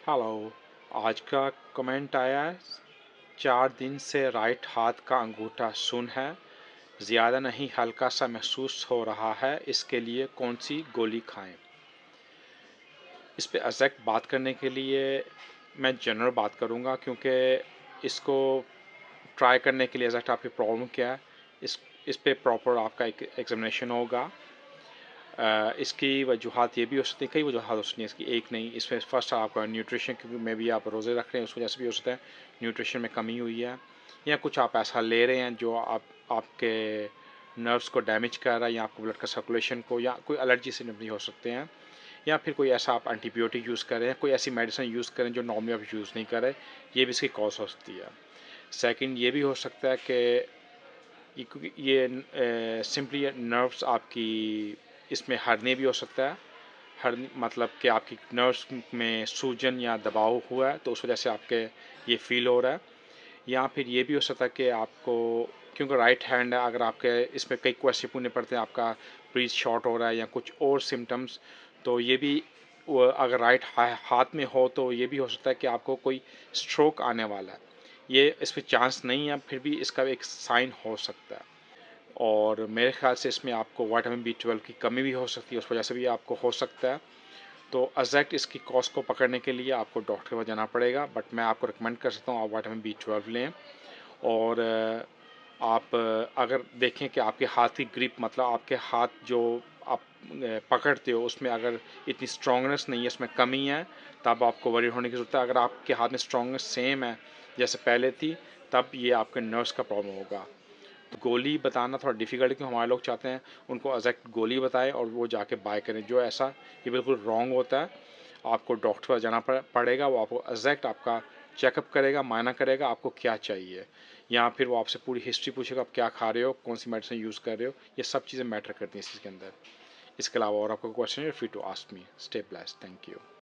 Hello. आज का comment आया है, 4 दिन से राइट हाथ का अंगूठा सुन्न है, ज़्यादा नहीं हल्का सा महसूस हो रहा है, इसके लिए कौन सी गोली खाएं? इस पे एग्जैक्ट बात करने के लिए मैं जनरल बात करूँगा, क्योंकि इसको ट्राई करने के लिए एग्जैक्ट आपकी प्रॉब्लम क्या है, इस पे प्रॉपर आपका एक एग्जामिनेशन होगा। इसकी वजूहत ये भी हो सकती है, कई वजूहत हो सकती हैं इसकी, एक नहीं। इसमें फर्स्ट आपका न्यूट्रिशन, क्योंकि में भी आप रोज़े रख रहे हैं, उस वजह से भी हो सकता है न्यूट्रिशन में कमी हुई है, या कुछ आप ऐसा ले रहे हैं जो आपके नर्व्स को डैमेज कर रहा है, या आपको ब्लड का सर्कुलेशन को, या कोई एलर्जी से भी हो सकते हैं, या फिर कोई ऐसा आप एंटीबायोटिक यूज़ कर रहे हैं, कोई ऐसी मेडिसिन यूज़ करें जो नॉर्मली आप यूज़ नहीं कर रहे, ये भी इसकी कॉज हो सकती है। सेकंड ये भी हो सकता है कि क्योंकि ये सिंपली नर्व्स आपकी, इसमें हर्निया भी हो सकता है। हर मतलब कि आपकी नर्व्स में सूजन या दबाव हुआ है, तो उस वजह से आपके ये फील हो रहा है। या फिर ये भी हो सकता है कि आपको, क्योंकि राइट हैंड है, अगर आपके इसमें कई क्वेश्चन पूछने पड़ते हैं, आपका ब्रीथ शॉर्ट हो रहा है या कुछ और सिम्टम्स, तो ये भी अगर राइट हाथ में हो तो ये भी हो सकता है कि आपको कोई स्ट्रोक आने वाला है। ये इस पर चांस नहीं है, फिर भी इसका एक साइन हो सकता है। और मेरे ख्याल से इसमें आपको विटामिन B12 की कमी भी हो सकती है, उस वजह से भी आपको हो सकता है। तो एग्जैक्ट इसकी कॉज को पकड़ने के लिए आपको डॉक्टर के पास जाना पड़ेगा, बट मैं आपको रिकमेंड कर सकता हूँ आप विटामिन B12 लें। और आप अगर देखें कि आपके हाथ की ग्रिप, मतलब आपके हाथ जो आप पकड़ते हो, उसमें अगर इतनी स्ट्रांगनेस नहीं है, उसमें कमी है, तब आपको वरी होने की ज़रूरत है। अगर आपके हाथ में स्ट्रांगनेस सेम है जैसे पहले थी, तब ये आपके नर्व्स का प्रॉब्लम होगा। तो गोली बताना थोड़ा डिफ़िकल्ट है, क्योंकि हमारे लोग चाहते हैं उनको एग्जैक्ट गोली बताएं और वो जाके बाय करें, जो ऐसा ये बिल्कुल रॉन्ग होता है। आपको डॉक्टर के पास जाना पड़ेगा, वो आपको एग्जैक्ट आपका चेकअप करेगा, मायना करेगा आपको क्या चाहिए, या फिर वो आपसे पूरी हिस्ट्री पूछेगा, आप क्या खा रहे हो, कौन सी मेडिसिन यूज़ कर रहे हो, ये सब चीज़ें मैटर करती हैं इस चीज़ के अंदर। इसके अलावा और आपको क्वेश्चन है, free to ask me. Stay blessed. Thank you.